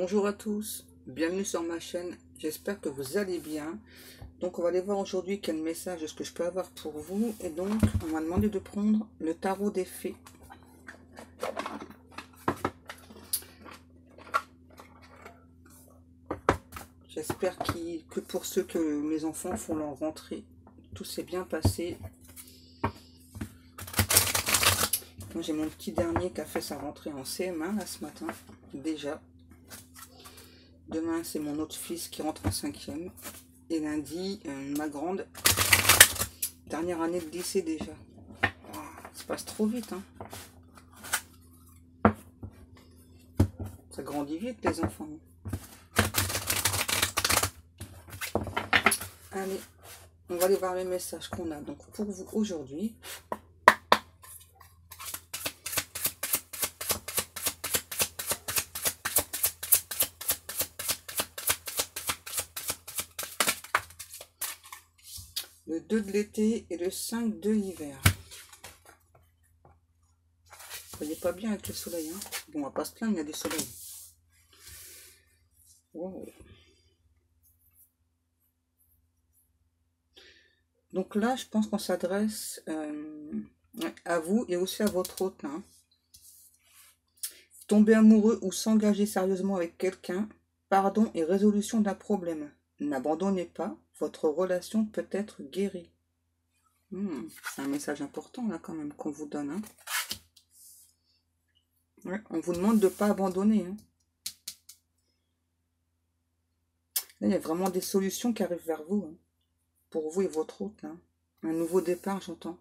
Bonjour à tous, bienvenue sur ma chaîne, j'espère que vous allez bien. Donc on va aller voir aujourd'hui quel message est-ce que je peux avoir pour vous. Et donc on m'a demandé de prendre le tarot des fées. J'espère que pour ceux que mes enfants font leur rentrée, tout s'est bien passé. Moi j'ai mon petit dernier qui a fait sa rentrée en CM1 là ce matin, déjà. Demain c'est mon autre fils qui rentre en 5e. Et lundi, ma grande, dernière année de lycée déjà. Oh, ça passe trop vite, hein. Ça grandit vite les enfants. Allez, on va aller voir les messages qu'on a donc pour vous aujourd'hui. Le 2 de l'été et le 5 de l'hiver. Vous voyez pas bien avec le soleil, hein. Bon, on va pas se plaindre, il y a du soleil. Wow. Donc là, je pense qu'on s'adresse à vous et aussi à votre hôte. Hein. Tomber amoureux ou s'engager sérieusement avec quelqu'un, pardon et résolution d'un problème. N'abandonnez pas, votre relation peut être guérie. C'est un message important là quand même qu'on vous donne. Hein. Ouais, on vous demande de ne pas abandonner. Hein. Là, il y a vraiment des solutions qui arrivent vers vous. Hein. Pour vous et votre hôte. Hein. Un nouveau départ, j'entends.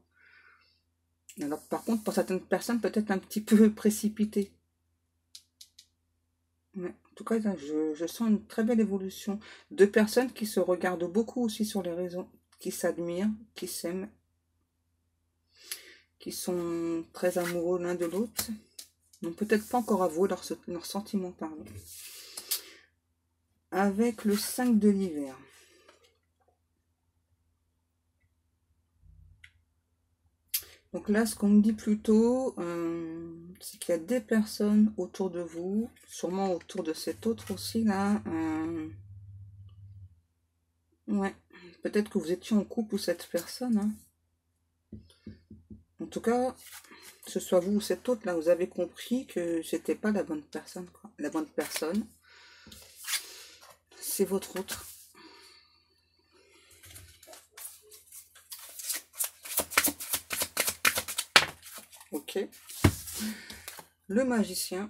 Alors par contre, pour certaines personnes, peut-être un petit peu précipité. Ouais. En tout cas, là, je sens une très belle évolution. Deux personnes qui se regardent beaucoup aussi sur les réseaux, qui s'admirent, qui s'aiment, qui sont très amoureux l'un de l'autre. Donc peut-être pas encore avoué leurs sentiments, pardon. Avec le 5 de l'hiver. Donc là, ce qu'on me dit plutôt, c'est qu'il y a des personnes autour de vous, sûrement autour de cet autre aussi là. Ouais, peut-être que vous étiez en couple ou cette personne. Hein. En tout cas, que ce soit vous ou cet autre là, vous avez compris que c'était pas la bonne personne, quoi. La bonne personne, c'est votre autre. Ok. Le magicien.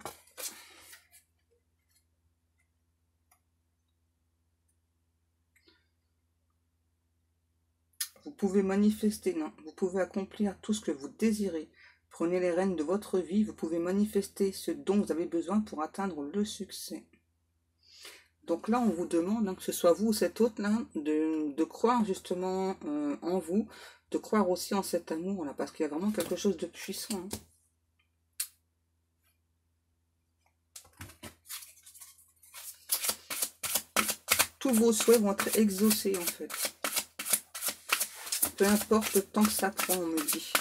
Vous pouvez manifester, non, vous pouvez accomplir tout ce que vous désirez. Prenez les rênes de votre vie, vous pouvez manifester ce dont vous avez besoin pour atteindre le succès. Donc là, on vous demande, hein, que ce soit vous ou cet autre-là, de croire justement en vous, de croire aussi en cet amour-là, parce qu'il y a vraiment quelque chose de puissant. Hein. Tous vos souhaits vont être exaucés, en fait. Peu importe le temps que ça prend, on me dit.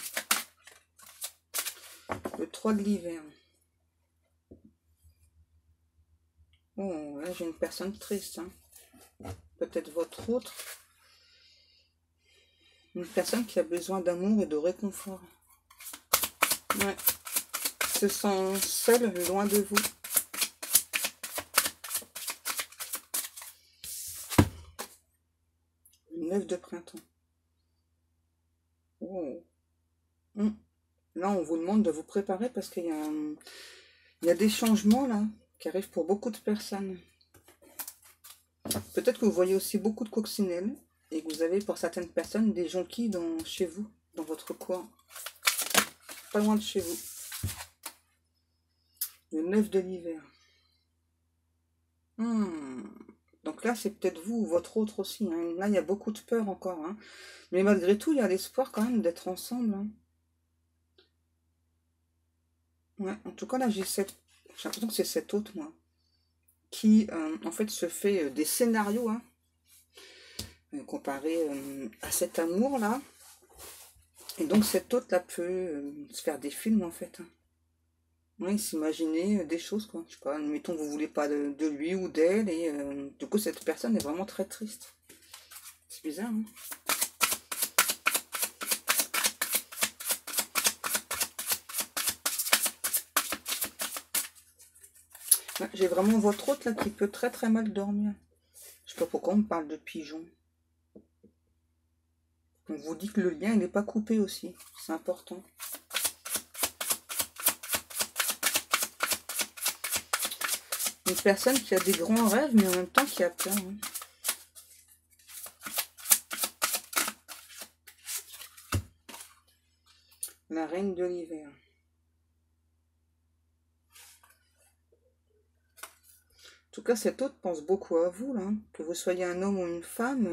Le 3 de l'hiver. Oh, là, j'ai une personne triste. Hein. Peut-être votre autre. Une personne qui a besoin d'amour et de réconfort. Ouais. Se sent seul, loin de vous. Le 9 de printemps. Oh. Là, on vous demande de vous préparer parce qu'il y a des changements là qui arrivent pour beaucoup de personnes. Peut-être que vous voyez aussi beaucoup de coccinelles et que vous avez pour certaines personnes des jonquilles chez vous, dans votre coin, pas loin de chez vous. Le 9 de l'hiver. Donc là, c'est peut-être vous ou votre autre aussi. Hein. Là, il y a beaucoup de peur encore. Hein. Mais malgré tout, il y a l'espoir quand même d'être ensemble. Hein. Ouais, en tout cas, là, j'ai l'impression que c'est cet autre, moi, qui, en fait, se fait des scénarios, hein, comparé à cet amour-là. Et donc, cet autre-là peut se faire des films, en fait. Hein. Oui, s'imaginer des choses, quoi. Je sais pas, admettons que vous voulez pas de lui ou d'elle, et du coup, cette personne est vraiment très triste. C'est bizarre, hein. Ouais, j'ai vraiment votre hôte, là, qui peut très très mal dormir. Je sais pas pourquoi on me parle de pigeons. On vous dit que le lien, il n'est pas coupé aussi. C'est important. Une personne qui a des grands rêves, mais en même temps qui a peur, hein. La reine de l'hiver. En tout cas, cet hôte pense beaucoup à vous, là. Que vous soyez un homme ou une femme,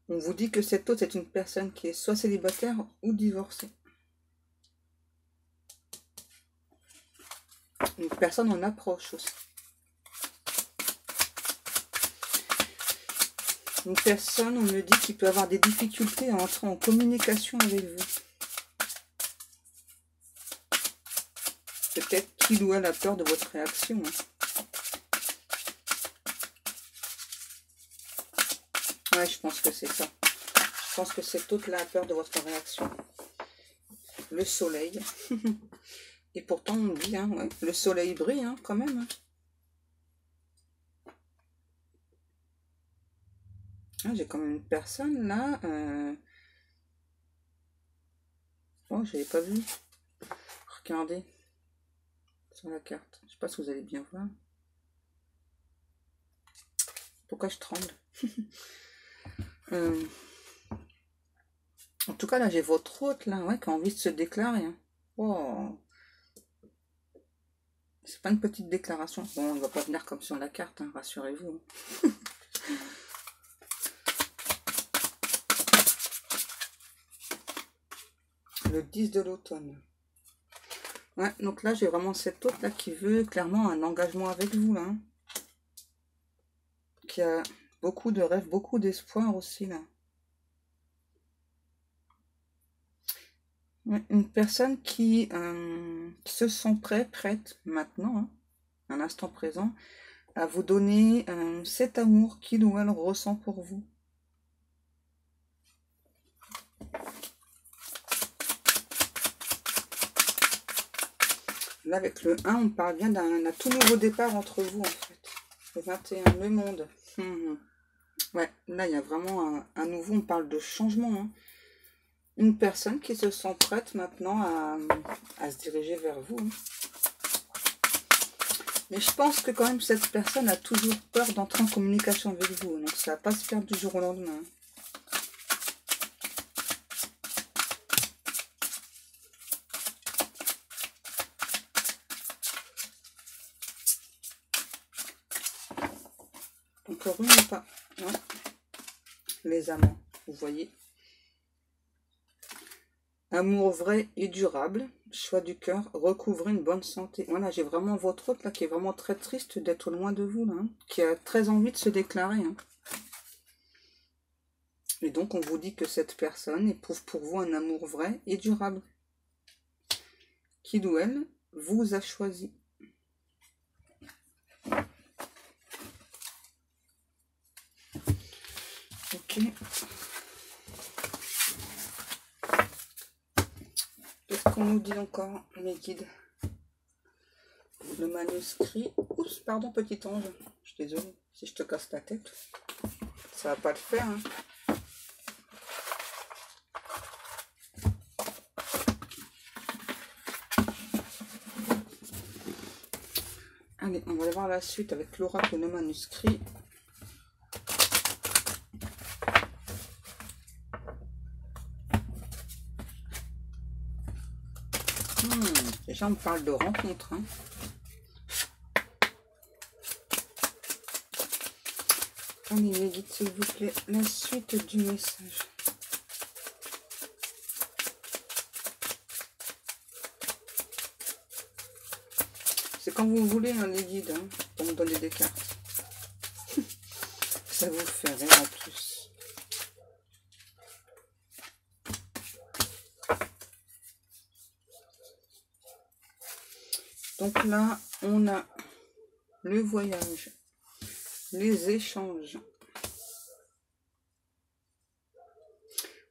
on vous dit que cet hôte est une personne qui est soit célibataire ou divorcée. Une personne en approche aussi. Une personne, on me dit, qui peut avoir des difficultés à entrer en communication avec vous. Peut-être qu'il ou elle a peur de votre réaction, hein. Ouais, je pense que c'est ça. Je pense que cet hôte-là a peur de votre réaction. Le soleil. Et pourtant, on dit, hein, ouais, le soleil brille, hein, quand même, hein. Ah, j'ai quand même une personne, là. Oh, je l'avais pas vu. Regardez. Sur la carte. Je sais pas si vous allez bien voir. Pourquoi je tremble? En tout cas, là, j'ai votre hôte, là, ouais, qui a envie de se déclarer, hein. Oh. C'est pas une petite déclaration. Bon, il va pas venir comme sur la carte, hein, rassurez-vous. Le 10 de l'automne. Ouais, donc là, j'ai vraiment cet hôte, là, qui veut clairement un engagement avec vous, là, hein. Qui a beaucoup de rêves, beaucoup d'espoir aussi, là. Ouais, une personne qui se sent prête maintenant, hein, à l'instant présent, à vous donner cet amour qu'il ou elle ressent pour vous. Là, avec le 1, on parle bien d'un tout nouveau départ entre vous, en fait. Le 21, le monde. Ouais, là, il y a vraiment un nouveau, on parle de changement, hein. Une personne qui se sent prête maintenant à se diriger vers vous, hein. Mais je pense que quand même, cette personne a toujours peur d'entrer en communication avec vous. Donc, ça va pas se faire du jour au lendemain. Encore une ou pas? Ouais. Les amants, vous voyez. Amour vrai et durable, choix du cœur, recouvrer une bonne santé. Voilà, j'ai vraiment votre hôte là qui est vraiment très triste d'être loin de vous, là, hein, qui a très envie de se déclarer, hein. Et donc on vous dit que cette personne éprouve pour vous un amour vrai et durable. Qu'il ou elle vous a choisi. Ok. Qu'est-ce qu'on nous dit encore, les guides? Le manuscrit. Oups, pardon, petit ange. Je suis désolée si je te casse la tête. Ça va pas le faire, hein. Allez, on va aller voir la suite avec l'oracle de manuscrit. Déjà, on parle de rencontre, hein. Allez, les guides, s'il vous plaît, la suite du message. C'est quand vous voulez, hein, les guides, hein, pour me donner des cartes. Ça vous fait rire en plus. Donc là, on a le voyage, les échanges.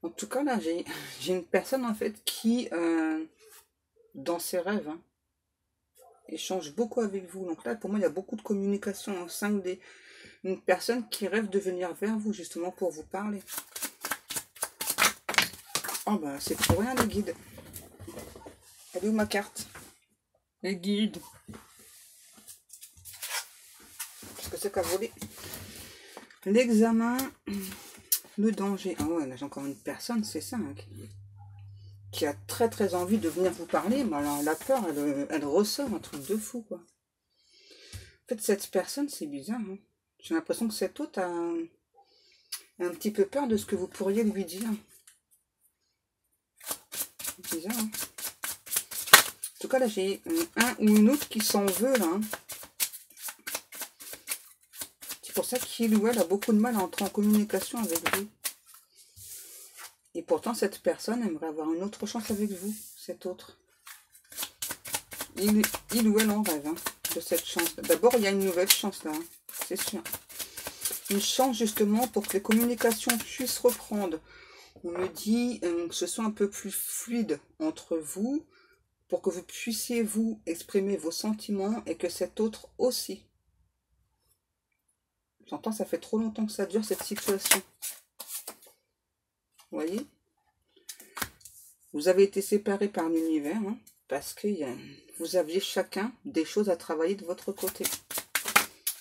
En tout cas, là, j'ai une personne, en fait, qui, dans ses rêves, hein, échange beaucoup avec vous. Donc là, pour moi, il y a beaucoup de communication en 5D. Une personne qui rêve de venir vers vous, justement, pour vous parler. Oh, bah, c'est pour rien, les guides. Elle est où ma carte? Les guides. Qu'est-ce que c'est qu'à voler? L'examen, le danger. Ah ouais, là, j'ai encore une personne, c'est ça, hein, qui a très très envie de venir vous parler, mais alors la peur, elle ressort, un truc de fou, quoi. En fait, cette personne, c'est bizarre, hein. J'ai l'impression que cet autre a un petit peu peur de ce que vous pourriez lui dire. Bizarre, hein. En tout cas, là, j'ai un ou une autre qui s'en veut, là. Hein. C'est pour ça qu'il ou elle a beaucoup de mal à entrer en communication avec vous. Et pourtant, cette personne aimerait avoir une autre chance avec vous, cet autre. Il ou elle en rêve, hein, de cette chance. D'abord, il y a une nouvelle chance, là, hein, c'est sûr. Une chance, justement, pour que les communications puissent reprendre. On me dit que ce soit un peu plus fluide entre vous, pour que vous puissiez, vous, exprimer vos sentiments, et que cet autre aussi. J'entends, ça fait trop longtemps que ça dure, cette situation. Vous voyez? Vous avez été séparés par l'univers, hein, parce que vous aviez chacun des choses à travailler de votre côté.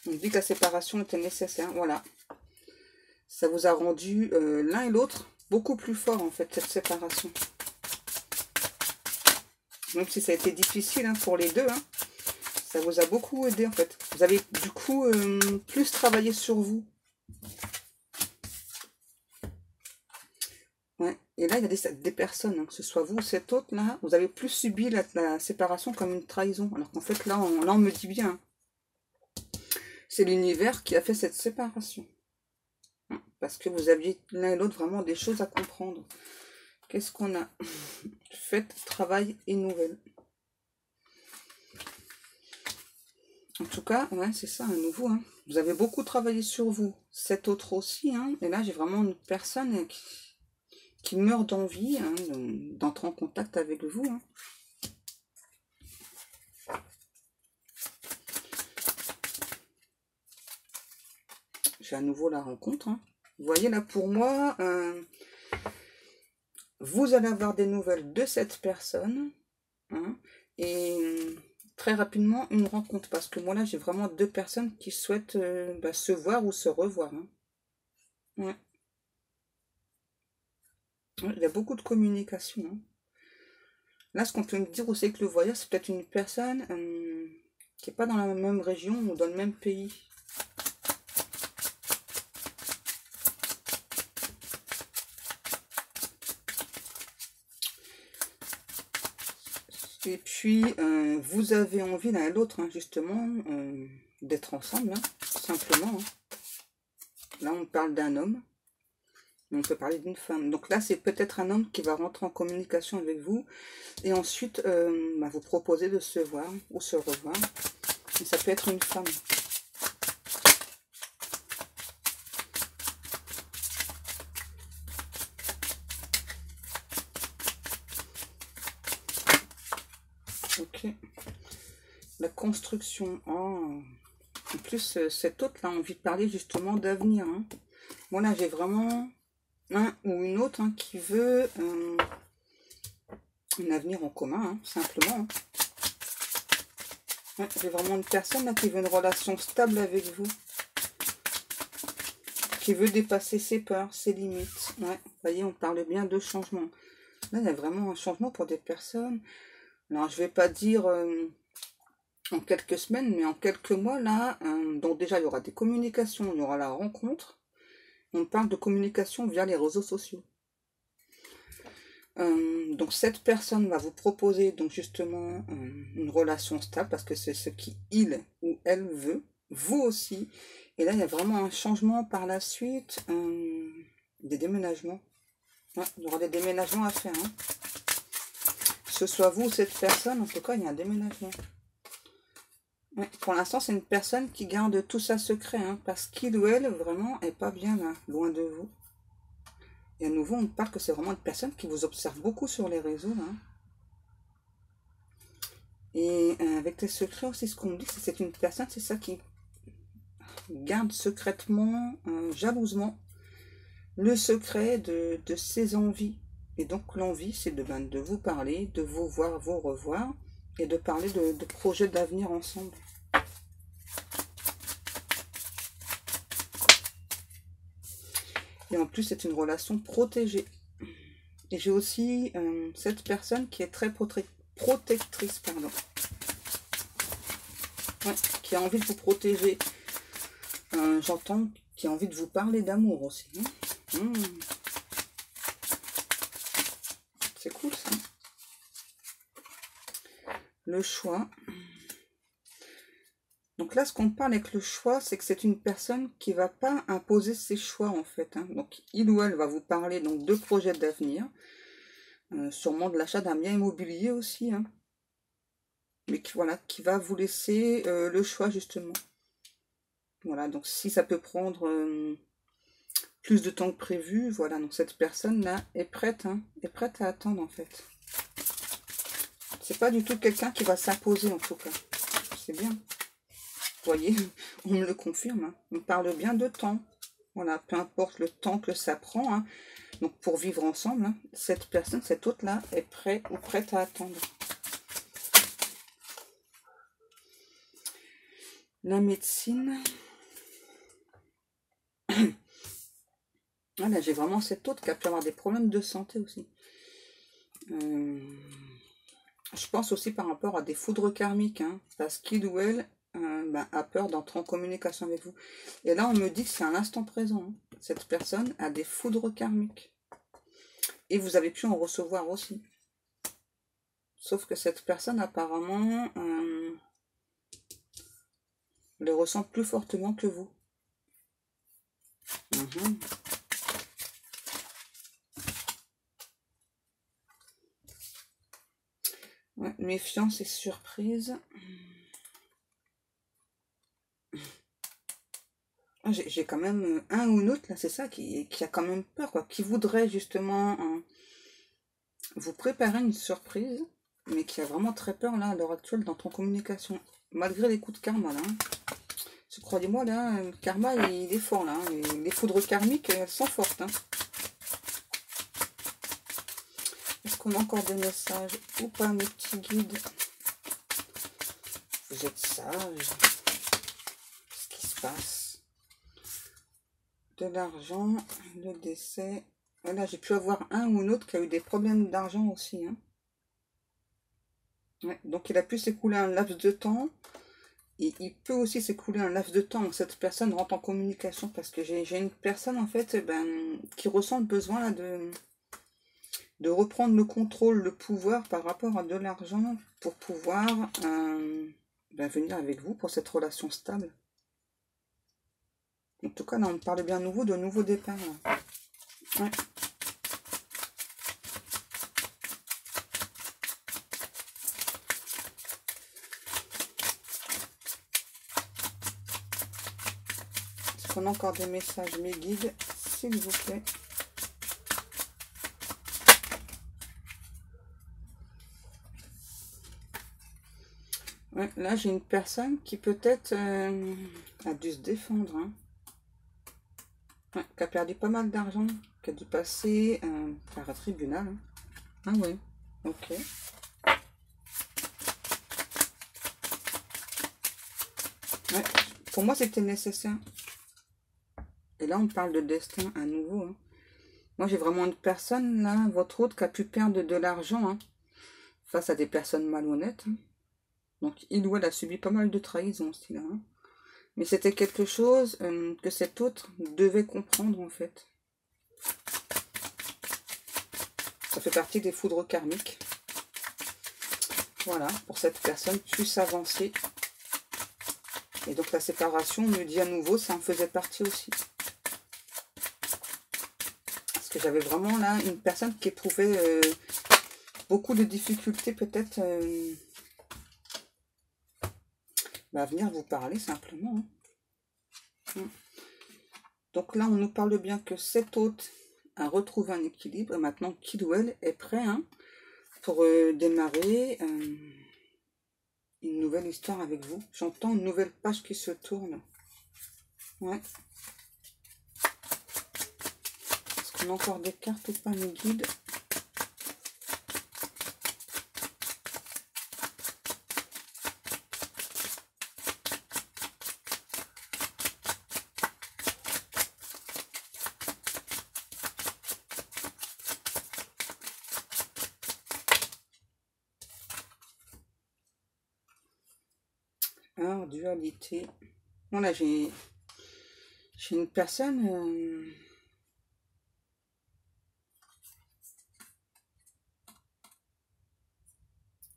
On dit que la séparation était nécessaire, voilà. Ça vous a rendu l'un et l'autre beaucoup plus fort, en fait, cette séparation. Même si ça a été difficile, hein, pour les deux, hein, ça vous a beaucoup aidé, en fait. Vous avez, du coup, plus travaillé sur vous. Ouais. Et là, il y a des personnes, hein, que ce soit vous ou cet autre-là, vous avez plus subi la séparation comme une trahison. Alors qu'en fait, là, on me dit bien, hein, c'est l'univers qui a fait cette séparation. Hein, parce que vous aviez l'un et l'autre vraiment des choses à comprendre. Qu'est-ce qu'on a? Faites, travail et nouvelles. En tout cas, ouais, c'est ça, à nouveau. Hein. Vous avez beaucoup travaillé sur vous. Cet autre aussi. Hein, et là, j'ai vraiment une personne qui meurt d'envie, hein, d'entrer en contact avec vous. Hein. J'ai à nouveau la rencontre. Hein. Vous voyez, là, pour moi, vous allez avoir des nouvelles de cette personne. Hein, et très rapidement, une rencontre. Parce que moi, là, j'ai vraiment deux personnes qui souhaitent se voir ou se revoir. Hein. Ouais. Il y a beaucoup de communication. Hein. Là, ce qu'on peut me dire aussi avec le voyage, c'est peut-être une personne qui n'est pas dans la même région ou dans le même pays. Et puis, vous avez envie l'un et l'autre, hein, justement, d'être ensemble, hein, tout simplement. Hein. Là, on parle d'un homme. On peut parler d'une femme. Donc là, c'est peut-être un homme qui va rentrer en communication avec vous. Et ensuite, vous proposer de se voir ou se revoir. Et ça peut être une femme. Ok. La construction. Oh. En plus, cet autre-là a envie de parler justement d'avenir. Hein. Moi, là, j'ai vraiment un ou une autre, hein, qui veut un avenir en commun, hein, simplement. Hein. Ouais, j'ai vraiment une personne là, qui veut une relation stable avec vous. Qui veut dépasser ses peurs, ses limites. Ouais, vous voyez, on parle bien de changement. Là, il y a vraiment un changement pour des personnes. Alors, je ne vais pas dire en quelques semaines, mais en quelques mois, là. Donc déjà, il y aura des communications, il y aura la rencontre. On parle de communication via les réseaux sociaux. Donc cette personne va vous proposer donc justement une relation stable parce que c'est ce qu'il ou elle veut, vous aussi. Et là il y a vraiment un changement par la suite, des déménagements. Ouais, il y aura des déménagements à faire. Hein. Que ce soit vous ou cette personne, en tout cas il y a un déménagement. Ouais, pour l'instant, c'est une personne qui garde tout ça secret, hein, parce qu'il ou elle, vraiment, est pas bien là, loin de vous. Et à nouveau, on parle que c'est vraiment une personne qui vous observe beaucoup sur les réseaux, là. Et avec les secrets aussi, ce qu'on me dit, c'est que c'est une personne, c'est ça qui garde secrètement, jalousement, le secret de ses envies. Et donc l'envie, c'est de vous parler, de vous voir, vous revoir, et de parler de projets d'avenir ensemble. Et en plus, c'est une relation protégée. Et j'ai aussi cette personne qui est très protectrice, pardon. Ouais, qui a envie de vous protéger. J'entends qui a envie de vous parler d'amour aussi. Hein. C'est cool ça. Le choix. Donc là, ce qu'on parle avec le choix, c'est que c'est une personne qui ne va pas imposer ses choix en fait. Hein. Donc il ou elle va vous parler donc, de projets d'avenir. Sûrement de l'achat d'un bien immobilier aussi. Hein. Mais qui, voilà, qui va vous laisser le choix justement. Voilà, donc si ça peut prendre plus de temps que prévu, voilà, donc cette personne-là est prête, hein, est prête à attendre en fait. C'est pas du tout quelqu'un qui va s'imposer en tout cas. C'est bien. Vous voyez, on me le confirme. Hein. On parle bien de temps. Voilà, peu importe le temps que ça prend. Hein. Donc pour vivre ensemble, hein, cette personne, cette autre-là est prête ou prête à attendre. La médecine. Voilà, j'ai vraiment cette autre qui a pu avoir des problèmes de santé aussi. Je pense aussi par rapport à des foudres karmiques, hein, parce qu'il ou elle a peur d'entrer en communication avec vous. Et là, on me dit que c'est un instant présent. Hein. Cette personne a des foudres karmiques. Et vous avez pu en recevoir aussi. Sauf que cette personne, apparemment, le ressent plus fortement que vous. Ouais, méfiance et surprise. J'ai quand même un ou une autre, là, c'est ça, qui a quand même peur, quoi. Qui voudrait justement vous préparer une surprise, mais qui a vraiment très peur, là, à l'heure actuelle, dans ton communication. Malgré les coups de karma, là. Hein. Croyez-moi, là, le karma, il est fort, là. Hein. Les foudres karmiques, elles sont fortes, hein. Est-ce qu'on a encore des messages ou pas, mes petits guides? Vous êtes sages. Qu'est-ce qui se passe? De l'argent, le décès. Et là, j'ai pu avoir un ou une autre qui a eu des problèmes d'argent aussi. Hein. Ouais, donc, il a pu s'écouler un laps de temps. Et il peut aussi s'écouler un laps de temps où cette personne rentre en communication. Parce que j'ai une personne, en fait, qui ressent le besoin là, de reprendre le contrôle, le pouvoir par rapport à de l'argent pour pouvoir venir avec vous pour cette relation stable. En tout cas, là, on me parle bien de nouveau départ. Ouais. Est-ce qu'on a encore des messages, mes guides, s'il vous plaît? Ouais, là, j'ai une personne qui peut-être a dû se défendre. Hein. Ouais, qui a perdu pas mal d'argent, qui a dû passer par un tribunal. Hein. Ah oui, ok. Ouais, pour moi, c'était nécessaire. Et là, on parle de destin à nouveau. Hein. Moi, j'ai vraiment une personne, là, votre autre, qui a pu perdre de l'argent hein, face à des personnes malhonnêtes. Hein. Donc, il ou elle a subi pas mal de trahison, ce là. Hein. Mais c'était quelque chose que cet autre devait comprendre, en fait. Ça fait partie des foudres karmiques. Voilà, pour cette personne, plus avancer. Et donc, la séparation, on me dit à nouveau, ça en faisait partie aussi. Parce que j'avais vraiment, là, une personne qui éprouvait beaucoup de difficultés, peut-être... va venir vous parler simplement. Donc là, on nous parle bien que cet hôte a retrouvé un équilibre. Et maintenant, qu'il ou elle est prêt pour démarrer une nouvelle histoire avec vous. J'entends une nouvelle page qui se tourne. Ouais. Est-ce qu'on a encore des cartes ou pas, mes guides? Alors, dualité. Bon, là, j'ai une personne...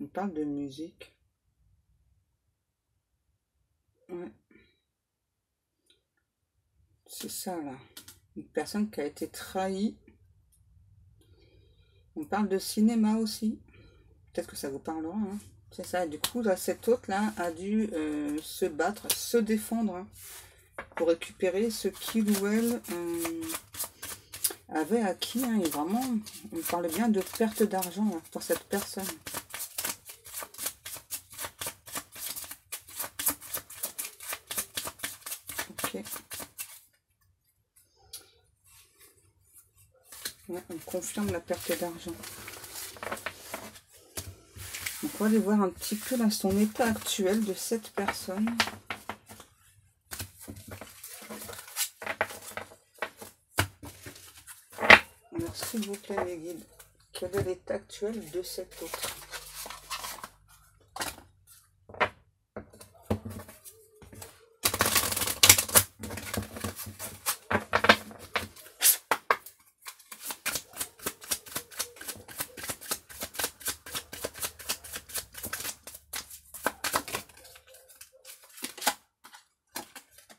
on parle de musique. Ouais. C'est ça, là. Une personne qui a été trahie. On parle de cinéma aussi. Peut-être que ça vous parlera. C'est ça. Du coup, là, cet hôte-là a dû se battre, se défendre pour récupérer ce qu'il ou elle avait acquis. Et vraiment, on parle bien de perte d'argent pour cette personne. Ok. Ouais, on confirme la perte d'argent. Donc on va aller voir un petit peu là son état actuel de cette personne. Alors s'il vous plaît mes guides, quel est l'état actuel de cet autre?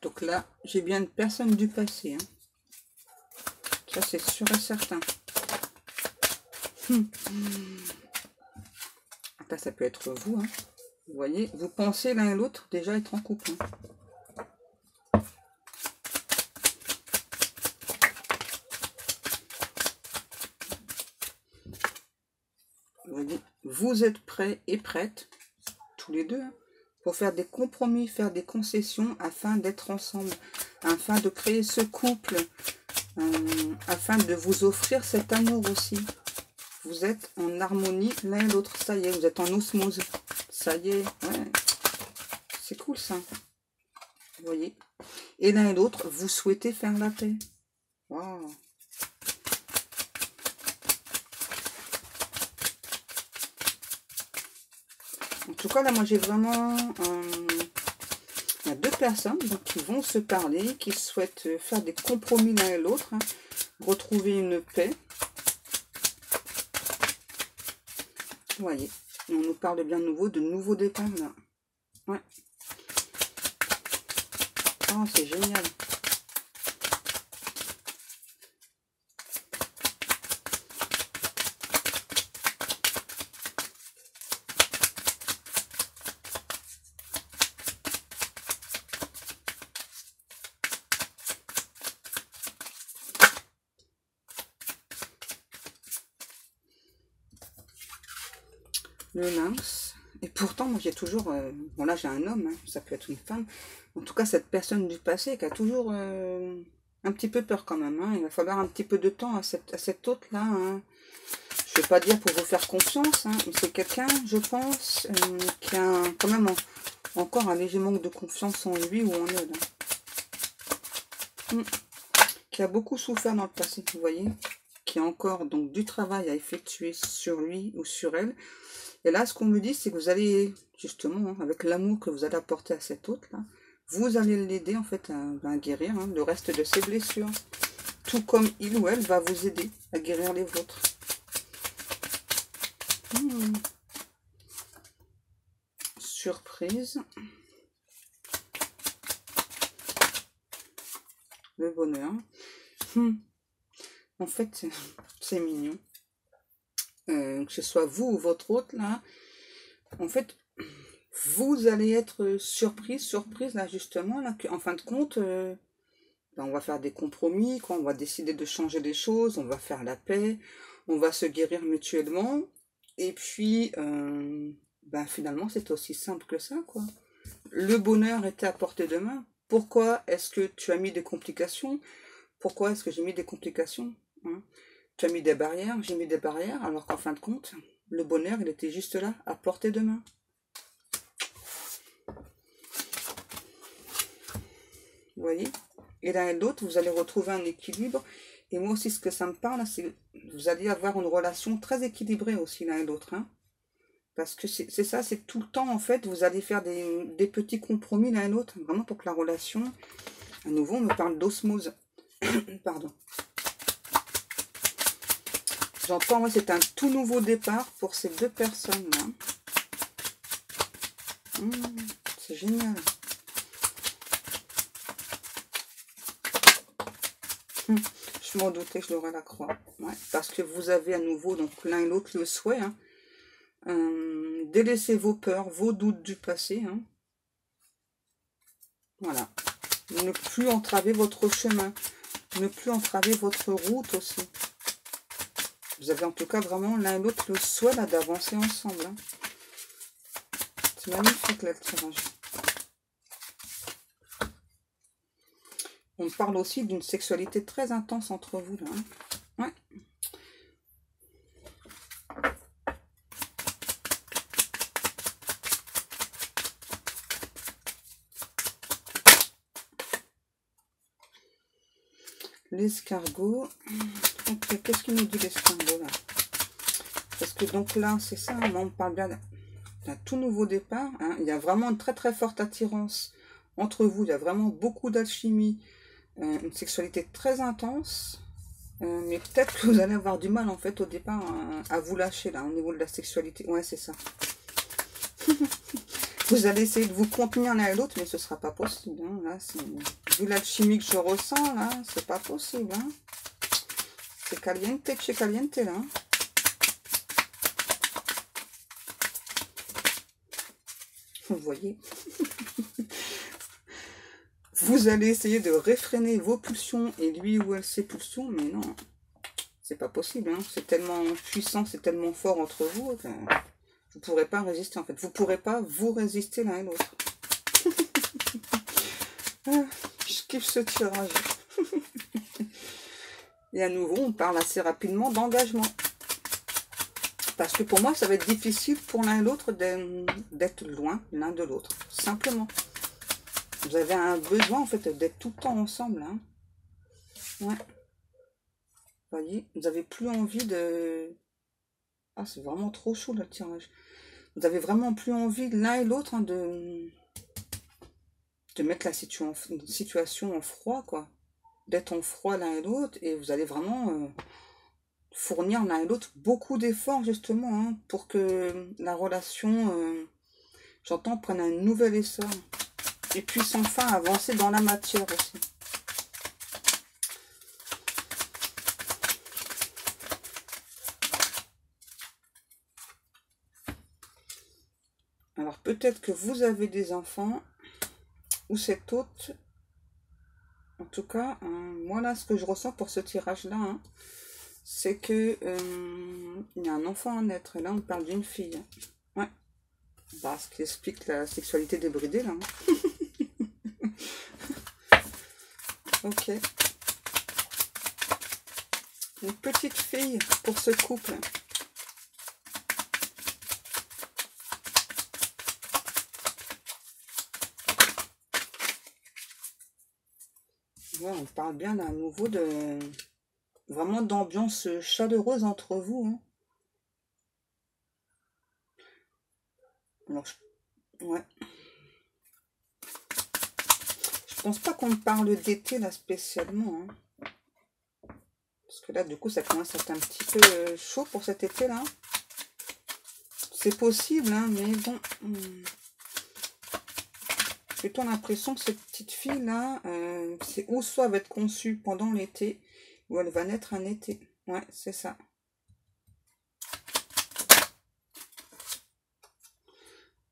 Donc là, j'ai bien une personne du passé. Ça, c'est sûr et certain. Après, ça peut être vous. Vous voyez, vous pensez l'un et l'autre déjà être en couple. Vous voyez, vous êtes prêts et prêtes, tous les deux, pour faire des compromis, faire des concessions afin d'être ensemble, afin de créer ce couple, afin de vous offrir cet amour aussi. Vous êtes en harmonie l'un et l'autre, ça y est, vous êtes en osmose. Ça y est, ouais. C'est cool ça. Vous voyez. Et l'un et l'autre, vous souhaitez faire la paix. Waouh. En tout cas, là, moi, j'ai vraiment... il y a deux personnes donc, qui vont se parler, qui souhaitent faire des compromis l'un et l'autre, retrouver une paix. Vous voyez, et on nous parle bien de nouveaux départs, là. Ouais. Oh, c'est génial. Le lynx. Et pourtant, moi, j'ai toujours... bon, là, j'ai un homme, ça peut être une femme. En tout cas, cette personne du passé qui a toujours un petit peu peur quand même. Il va falloir un petit peu de temps à cet hôte-là. Je ne vais pas dire pour vous faire confiance, mais c'est quelqu'un, je pense, qui a quand même encore un léger manque de confiance en lui ou en elle. Qui a beaucoup souffert dans le passé, vous voyez. Qui a encore donc du travail à effectuer sur lui ou sur elle. Et là, ce qu'on me dit, c'est que vous allez, justement, avec l'amour que vous allez apporter à cet hôte-là, vous allez l'aider, en fait, à guérir le reste de ses blessures. Tout comme il ou elle va vous aider à guérir les vôtres. Surprise. Le bonheur. En fait, c'est mignon. Que ce soit vous ou votre hôte, là, en fait, vous allez être surprise là justement, là, en fin de compte, ben, on va faire des compromis, quoi, on va décider de changer des choses, on va faire la paix, on va se guérir mutuellement, et puis ben, finalement c'est aussi simple que ça, quoi. Le bonheur était à portée de main. Pourquoi est-ce que tu as mis des complications? Pourquoi est-ce que j'ai mis des complications, hein? Tu as mis des barrières, j'ai mis des barrières, alors qu'en fin de compte, le bonheur, il était juste là, à portée de main. Vous voyez? Et l'un et l'autre, vous allez retrouver un équilibre. Et moi aussi, ce que ça me parle, c'est que vous allez avoir une relation très équilibrée aussi l'un et l'autre, hein. Parce que c'est ça, c'est tout le temps, en fait, vous allez faire des petits compromis l'un et l'autre, vraiment pour que la relation, à nouveau, on me parle d'osmose. Pardon. J'entends, moi, c'est un tout nouveau départ pour ces deux personnes-là. C'est génial. Je m'en doutais que je l'aurais la croix. Ouais, parce que vous avez à nouveau, donc l'un et l'autre, le souhait, hein. Délaissez vos peurs, vos doutes du passé, hein. Voilà. Ne plus entraver votre chemin. Ne plus entraver votre route aussi. Vous avez en tout cas vraiment l'un et l'autre le souhait là d'avancer ensemble, hein. C'est magnifique là le tirage. On parle aussi d'une sexualité très intense entre vous là, hein. Ouais. L'escargot. Ok, qu'est-ce qu'il nous dit l'escargot là? Parce que donc là, c'est ça, on parle bien d'un tout nouveau départ, hein. Il y a vraiment une très très forte attirance entre vous, il y a vraiment beaucoup d'alchimie, une sexualité très intense, mais peut-être que vous allez avoir du mal en fait au départ à vous lâcher là, au niveau de la sexualité. Ouais, c'est ça. Vous allez essayer de vous contenir l'un et l'autre, mais ce sera pas possible, hein. Là, vu l'alchimie que je ressens, là, c'est pas possible, hein. C'est caliente de chez caliente, là. Vous voyez. Vous allez essayer de réfréner vos pulsions et lui ou elle ses pulsions, mais non, c'est pas possible, hein. C'est tellement puissant, c'est tellement fort entre vous que vous ne pourrez pas résister, en fait. Vous ne pourrez pas vous résister l'un et l'autre. Je kiffe ce tirage. Et à nouveau, on parle assez rapidement d'engagement. Parce que pour moi, ça va être difficile pour l'un et l'autre d'être loin l'un de l'autre. Simplement. Vous avez un besoin, en fait, d'être tout le temps ensemble, hein. Ouais. Vous voyez, vous n'avez plus envie de... Ah, c'est vraiment trop chaud, le tirage. Vous avez vraiment plus envie l'un et l'autre, hein, de mettre la situation en froid, quoi. D'être en froid l'un et l'autre, et vous allez vraiment fournir l'un et l'autre beaucoup d'efforts, justement, hein, pour que la relation, j'entends, prenne un nouvel essor, et puisse enfin avancer dans la matière aussi. Alors, peut-être que vous avez des enfants, ou cet autre. En tout cas, moi là, ce que je ressens pour ce tirage-là, hein, c'est que il y a un enfant à naître. Et là, on parle d'une fille. Ouais. Bah, ce qui explique la sexualité débridée, là. Hein. Ok. Une petite fille pour ce couple. Ouais, on parle bien d'un nouveau de... Vraiment d'ambiance chaleureuse entre vous, hein. Alors, ouais. Je pense pas qu'on me parle d'été, là, spécialement, hein. Parce que là, du coup, ça commence à être un petit peu chaud pour cet été-là. C'est possible, hein, mais bon... J'ai plutôt l'impression que cette petite fille-là, c'est ou soit elle va être conçue pendant l'été, ou elle va naître un été. Ouais, c'est ça.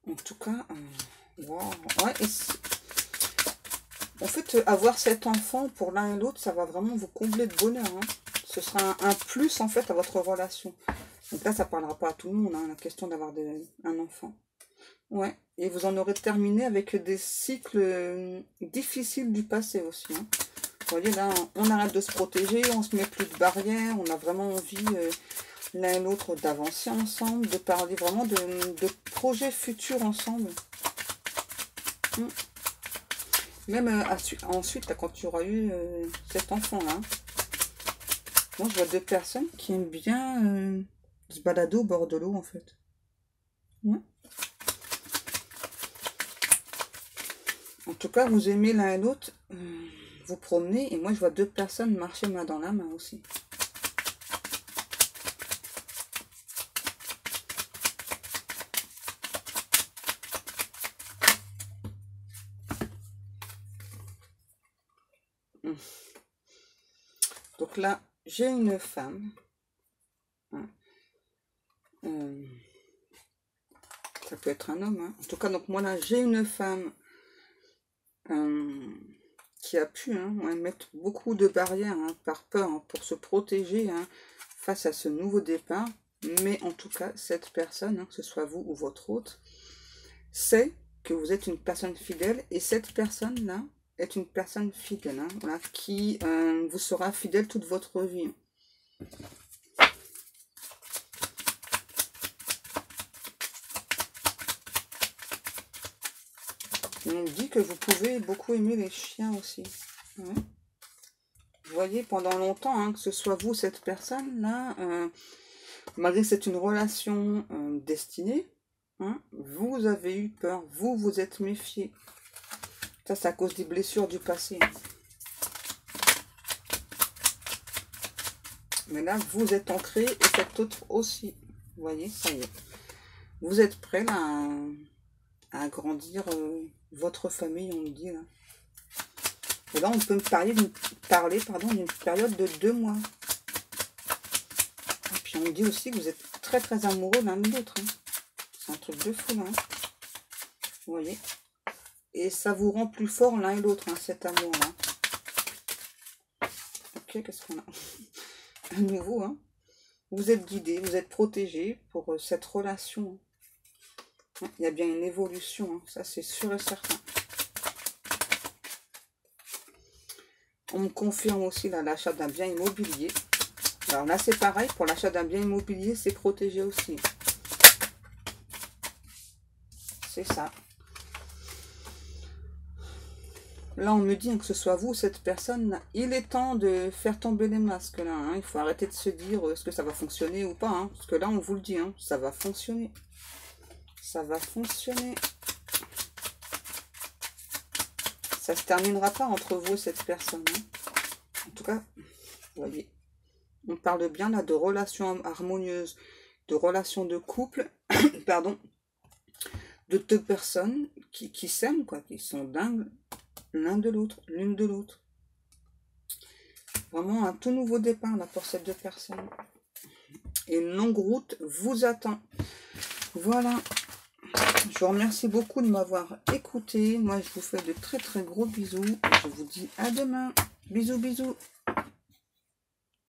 En tout cas, wow. Ouais, en fait, avoir cet enfant pour l'un et l'autre, ça va vraiment vous combler de bonheur. Hein. Ce sera un plus, en fait, à votre relation. Donc là, ça ne parlera pas à tout le monde, hein, la question d'avoir un enfant. Ouais, et vous en aurez terminé avec des cycles difficiles du passé aussi. Hein. Vous voyez, là, on arrête de se protéger, on se met plus de barrières, on a vraiment envie, l'un et l'autre, d'avancer ensemble, de parler vraiment de projets futurs ensemble. Même ensuite, là, quand tu auras eu cet enfant-là, moi, je vois deux personnes qui aiment bien se balader au bord de l'eau, en fait. Ouais. En tout cas, vous aimez l'un et l'autre, vous promenez, et moi, je vois deux personnes marcher main dans la main aussi. Donc là, j'ai une femme. Hein. Ça peut être un homme. Hein. En tout cas, donc moi là, j'ai une femme qui a pu mettre beaucoup de barrières par peur pour se protéger face à ce nouveau départ. Mais en tout cas, cette personne, que ce soit vous ou votre autre, sait que vous êtes une personne fidèle. Et cette personne-là est une personne fidèle, voilà, qui vous sera fidèle toute votre vie. Et on me dit que vous pouvez beaucoup aimer les chiens aussi. Ouais. Vous voyez, pendant longtemps, que ce soit vous, cette personne-là, malgré que c'est une relation destinée, vous avez eu peur, vous vous êtes méfié. Ça, c'est à cause des blessures du passé. Mais là, vous êtes ancré et cet autre aussi. Vous voyez, ça y est. Vous êtes prêts là à agrandir votre famille, on me dit là. Et là, on peut me parler d'une période de 2 mois. Et puis on me dit aussi que vous êtes très très amoureux l'un de l'autre. Hein. C'est un truc de fou, hein. Vous voyez. Et ça vous rend plus fort l'un et l'autre, cet amour-là. Ok, qu'est-ce qu'on a? À nouveau, vous êtes guidé, vous êtes protégé pour cette relation. Il y a bien une évolution, ça c'est sûr et certain. On me confirme aussi l'achat d'un bien immobilier. Alors là c'est pareil, pour l'achat d'un bien immobilier, c'est protégé aussi. C'est ça. Là, on me dit que ce soit vous, cette personne, il est temps de faire tomber les masques, là. Il faut arrêter de se dire est-ce que ça va fonctionner ou pas. Parce que là, on vous le dit, ça va fonctionner. Ça va fonctionner. Ça se terminera pas entre vous et cette personne. En tout cas, vous voyez, on parle bien là de relations harmonieuses, de relations de couple, pardon, de deux personnes qui s'aiment, quoi, qui sont dingues l'un de l'autre, l'une de l'autre. Vraiment un tout nouveau départ là pour ces deux personnes. Et une longue route vous attend. Voilà. Je vous remercie beaucoup de m'avoir écouté. Moi, je vous fais de très très gros bisous. Je vous dis à demain. Bisous, bisous.